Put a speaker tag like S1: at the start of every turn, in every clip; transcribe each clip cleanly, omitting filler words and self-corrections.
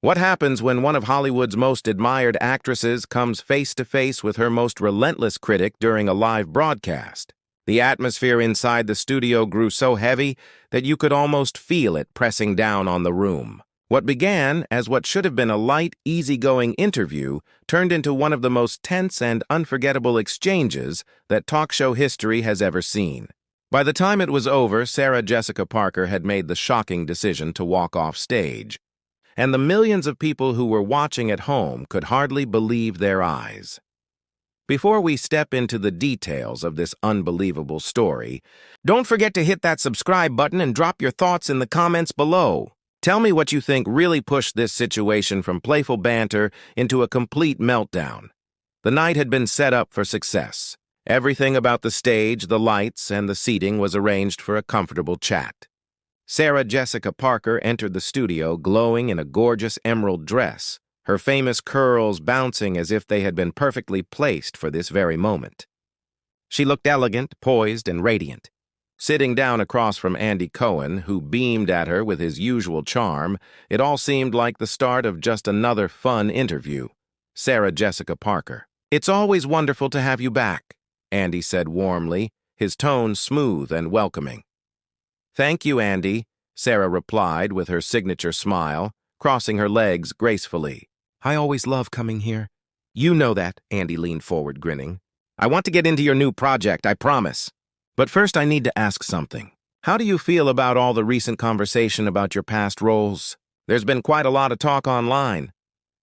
S1: What happens when one of Hollywood's most admired actresses comes face to face with her most relentless critic during a live broadcast? The atmosphere inside the studio grew so heavy that you could almost feel it pressing down on the room. What began as what should have been a light, easygoing interview turned into one of the most tense and unforgettable exchanges that talk show history has ever seen. By the time it was over, Sarah Jessica Parker had made the shocking decision to walk off stage, and the millions of people who were watching at home could hardly believe their eyes. Before we step into the details of this unbelievable story, don't forget to hit that subscribe button and drop your thoughts in the comments below. Tell me what you think really pushed this situation from playful banter into a complete meltdown. The night had been set up for success. Everything about the stage, the lights, and the seating was arranged for a comfortable chat. Sarah Jessica Parker entered the studio glowing in a gorgeous emerald dress, her famous curls bouncing as if they had been perfectly placed for this very moment. She looked elegant, poised, and radiant. Sitting down across from Andy Cohen, who beamed at her with his usual charm, it all seemed like the start of just another fun interview. Sarah Jessica Parker. "It's always wonderful to have you back," Andy said warmly, his tone smooth and welcoming. "Thank you, Andy," Sarah replied with her signature smile, crossing her legs gracefully. "I always love coming here." "You know that," Andy leaned forward, grinning. "I want to get into your new project, I promise. But first I need to ask something. How do you feel about all the recent conversation about your past roles? There's been quite a lot of talk online."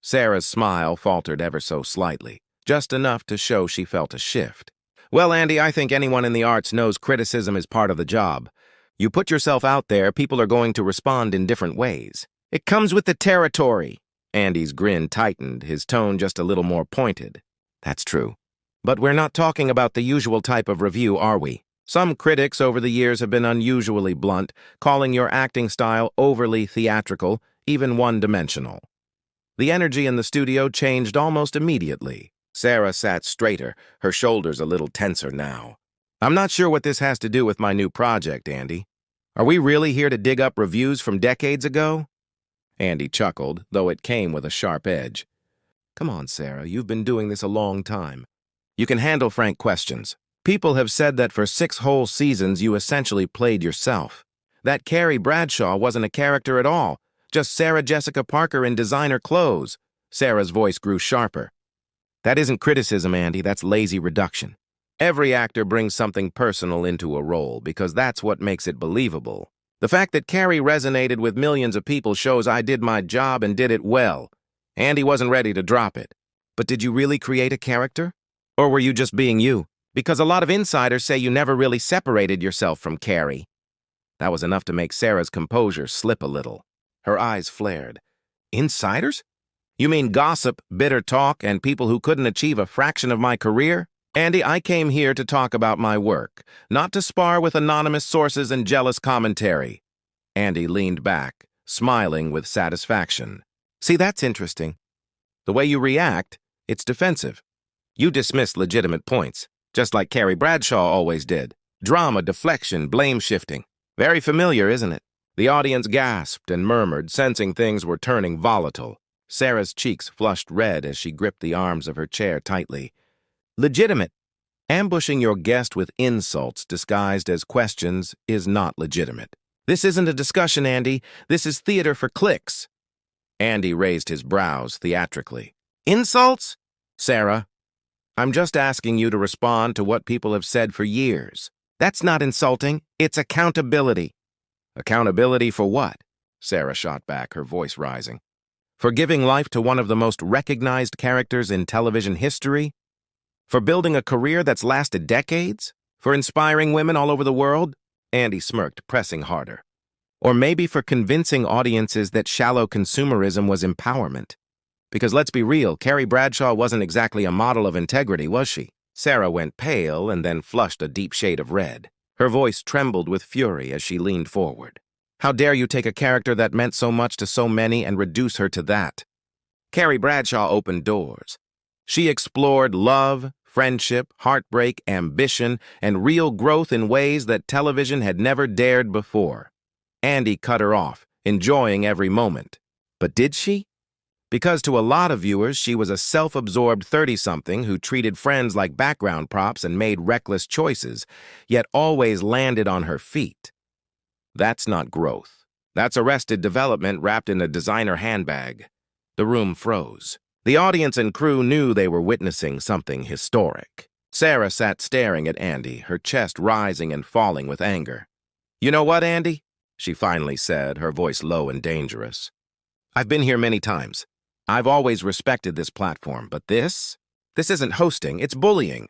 S1: Sarah's smile faltered ever so slightly, just enough to show she felt a shift. "Well, Andy, I think anyone in the arts knows criticism is part of the job. You put yourself out there, people are going to respond in different ways. It comes with the territory." Andy's grin tightened, his tone just a little more pointed. "That's true. But we're not talking about the usual type of review, are we? Some critics over the years have been unusually blunt, calling your acting style overly theatrical, even one-dimensional." The energy in the studio changed almost immediately. Sarah sat straighter, her shoulders a little tenser now. "I'm not sure what this has to do with my new project, Andy. Are we really here to dig up reviews from decades ago?" Andy chuckled, though it came with a sharp edge. "Come on, Sarah, you've been doing this a long time. You can handle frank questions. People have said that for 6 whole seasons you essentially played yourself. That Carrie Bradshaw wasn't a character at all, just Sarah Jessica Parker in designer clothes." Sarah's voice grew sharper. "That isn't criticism, Andy, that's lazy reduction. Every actor brings something personal into a role because that's what makes it believable. The fact that Carrie resonated with millions of people shows I did my job and did it well. Andy wasn't ready to drop it. But did you really create a character? Or were you just being you? Because a lot of insiders say you never really separated yourself from Carrie." That was enough to make Sarah's composure slip a little. Her eyes flared. "Insiders? You mean gossip, bitter talk, and people who couldn't achieve a fraction of my career? Andy, I came here to talk about my work, not to spar with anonymous sources and jealous commentary." Andy leaned back, smiling with satisfaction. "See, that's interesting. The way you react, it's defensive. You dismiss legitimate points, just like Carrie Bradshaw always did. Drama, deflection, blame-shifting. Very familiar, isn't it?" The audience gasped and murmured, sensing things were turning volatile. Sarah's cheeks flushed red as she gripped the arms of her chair tightly. "Legitimate. Ambushing your guest with insults disguised as questions is not legitimate. This isn't a discussion, Andy. This is theater for clicks." Andy raised his brows theatrically. "Insults? Sarah, I'm just asking you to respond to what people have said for years. That's not insulting. It's accountability." "Accountability for what?" Sarah shot back, her voice rising. "For giving life to one of the most recognized characters in television history? For building a career that's lasted decades? For inspiring women all over the world?" Andy smirked, pressing harder. "Or maybe for convincing audiences that shallow consumerism was empowerment? Because let's be real, Carrie Bradshaw wasn't exactly a model of integrity, was she?" Sarah went pale and then flushed a deep shade of red. Her voice trembled with fury as she leaned forward. "How dare you take a character that meant so much to so many and reduce her to that? Carrie Bradshaw opened doors. She explored love, friendship, heartbreak, ambition, and real growth in ways that television had never dared before." Andy cut her off, enjoying every moment. "But did she? Because to a lot of viewers, she was a self-absorbed 30-something who treated friends like background props and made reckless choices, yet always landed on her feet. That's not growth. That's arrested development wrapped in a designer handbag. The room froze. The audience and crew knew they were witnessing something historic. Sarah sat staring at Andy, her chest rising and falling with anger. "You know what, Andy?" she finally said, her voice low and dangerous. "I've been here many times. I've always respected this platform, but this isn't hosting, it's bullying.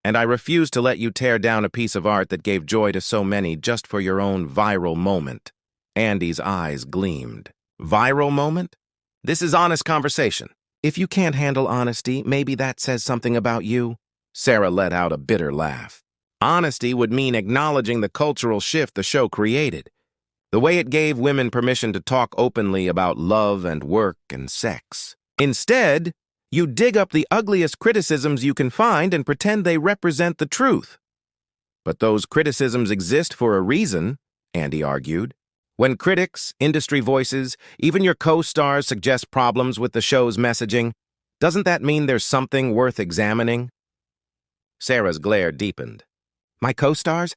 S1: And I refuse to let you tear down a piece of art that gave joy to so many just for your own viral moment." Andy's eyes gleamed. Viral moment? This is honest conversation. If you can't handle honesty, maybe that says something about you. Sarah let out a bitter laugh. Honesty would mean acknowledging the cultural shift the show created. The way it gave women permission to talk openly about love and work and sex. Instead, you dig up the ugliest criticisms you can find and pretend they represent the truth. But those criticisms exist for a reason, Andy argued. When critics, industry voices, even your co-stars suggest problems with the show's messaging, doesn't that mean there's something worth examining? Sarah's glare deepened. My co-stars?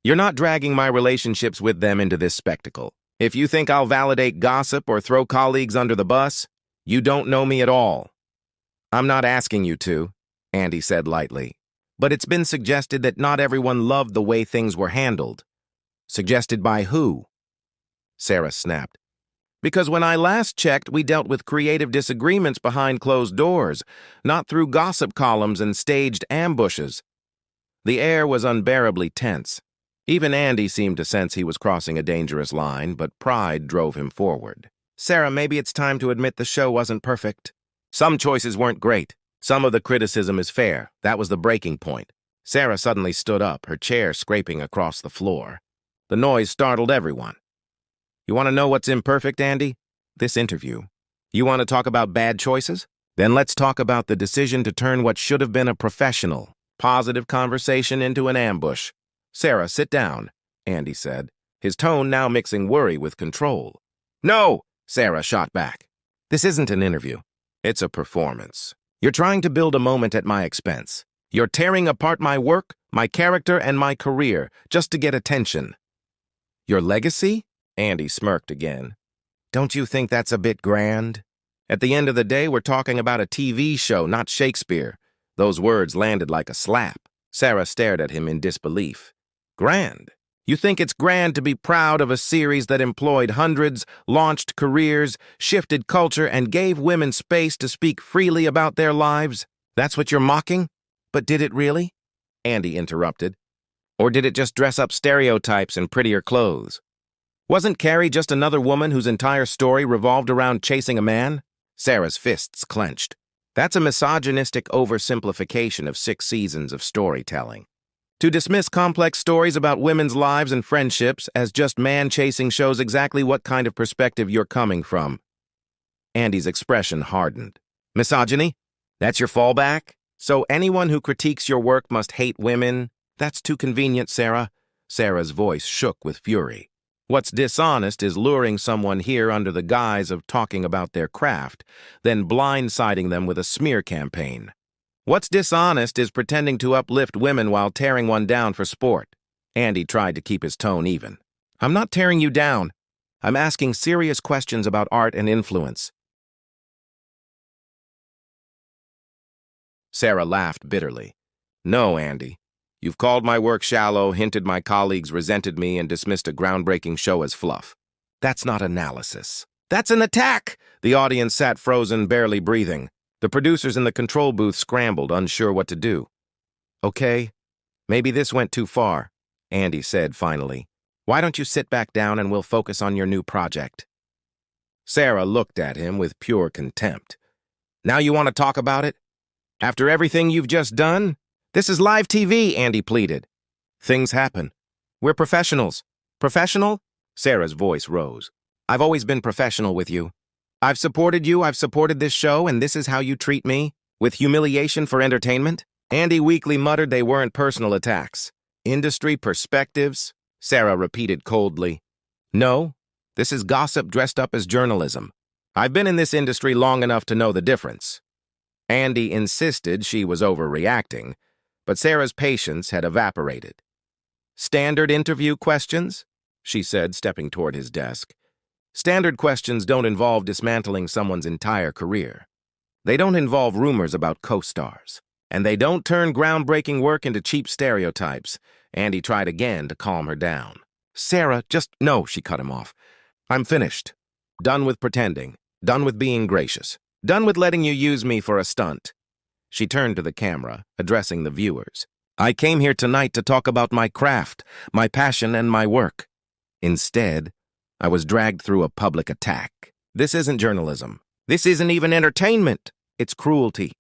S1: You're not dragging my relationships with them into this spectacle. If you think I'll validate gossip or throw colleagues under the bus, you don't know me at all. I'm not asking you to, Andy said lightly, but it's been suggested that not everyone loved the way things were handled. Suggested by who? Sarah snapped. Because when I last checked, we dealt with creative disagreements behind closed doors, not through gossip columns and staged ambushes. The air was unbearably tense. Even Andy seemed to sense he was crossing a dangerous line, but pride drove him forward. Sarah, maybe it's time to admit the show wasn't perfect. Some choices weren't great. Some of the criticism is fair. That was the breaking point. Sarah suddenly stood up, her chair scraping across the floor. The noise startled everyone. You want to know what's imperfect, Andy? This interview. You want to talk about bad choices? Then let's talk about the decision to turn what should have been a professional, positive conversation into an ambush. Sarah, sit down, Andy said, his tone now mixing worry with control. No, Sarah shot back. This isn't an interview. It's a performance. You're trying to build a moment at my expense. You're tearing apart my work, my character, and my career just to get attention. Your legacy? Andy smirked again. Don't you think that's a bit grand? At the end of the day, we're talking about a TV show, not Shakespeare. Those words landed like a slap. Sarah stared at him in disbelief. Grand? You think it's grand to be proud of a series that employed hundreds, launched careers, shifted culture, and gave women space to speak freely about their lives? That's what you're mocking? But did it really? Andy interrupted. Or did it just dress up stereotypes in prettier clothes? Wasn't Carrie just another woman whose entire story revolved around chasing a man? Sarah's fists clenched. That's a misogynistic oversimplification of 6 seasons of storytelling. To dismiss complex stories about women's lives and friendships as just man-chasing shows exactly what kind of perspective you're coming from. Andy's expression hardened. Misogyny? That's your fallback? So anyone who critiques your work must hate women? That's too convenient, Sarah. Sarah's voice shook with fury. What's dishonest is luring someone here under the guise of talking about their craft, then blindsiding them with a smear campaign. What's dishonest is pretending to uplift women while tearing one down for sport. Andy tried to keep his tone even. I'm not tearing you down. I'm asking serious questions about art and influence. Sarah laughed bitterly. No, Andy. You've called my work shallow, hinted my colleagues resented me, and dismissed a groundbreaking show as fluff. That's not analysis. That's an attack! The audience sat frozen, barely breathing. The producers in the control booth scrambled, unsure what to do. Okay, maybe this went too far, Andy said finally. Why don't you sit back down and we'll focus on your new project? Sarah looked at him with pure contempt. Now you want to talk about it? After everything you've just done? This is live TV, Andy pleaded. Things happen. We're professionals. Professional? Sarah's voice rose. I've always been professional with you. I've supported you, I've supported this show, and this is how you treat me? With humiliation for entertainment? Andy weakly muttered they weren't personal attacks. Industry perspectives? Sarah repeated coldly. No, this is gossip dressed up as journalism. I've been in this industry long enough to know the difference. Andy insisted she was overreacting, but Sarah's patience had evaporated. Standard interview questions? She said, stepping toward his desk. Standard questions don't involve dismantling someone's entire career. They don't involve rumors about co-stars. And they don't turn groundbreaking work into cheap stereotypes. Andy tried again to calm her down. Sarah, no, she cut him off. I'm finished. Done with pretending. Done with being gracious. Done with letting you use me for a stunt. She turned to the camera, addressing the viewers. I came here tonight to talk about my craft, my passion, and my work. Instead, I was dragged through a public attack. This isn't journalism. This isn't even entertainment. It's cruelty.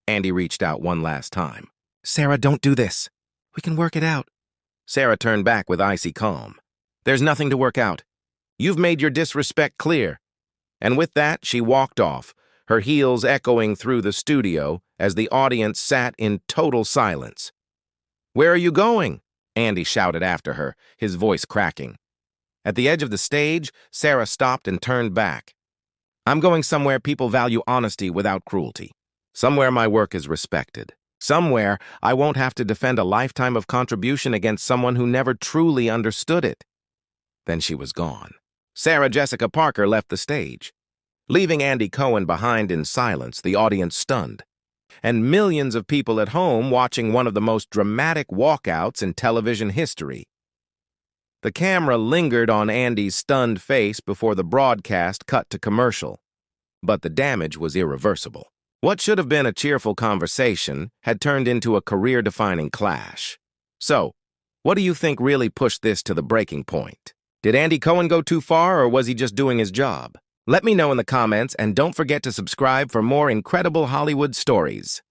S1: Andy reached out one last time. Sarah, don't do this. We can work it out. Sarah turned back with icy calm. There's nothing to work out. You've made your disrespect clear. And with that, she walked off, her heels echoing through the studio as the audience sat in total silence. Where are you going? Andy shouted after her, his voice cracking. At the edge of the stage, Sarah stopped and turned back. I'm going somewhere people value honesty without cruelty. Somewhere my work is respected. Somewhere I won't have to defend a lifetime of contribution against someone who never truly understood it. Then she was gone. Sarah Jessica Parker left the stage, leaving Andy Cohen behind in silence, the audience stunned, and millions of people at home watching one of the most dramatic walkouts in television history. The camera lingered on Andy's stunned face before the broadcast cut to commercial, but the damage was irreversible. What should have been a cheerful conversation had turned into a career-defining clash. So, what do you think really pushed this to the breaking point? Did Andy Cohen go too far, or was he just doing his job? Let me know in the comments, and don't forget to subscribe for more incredible Hollywood stories.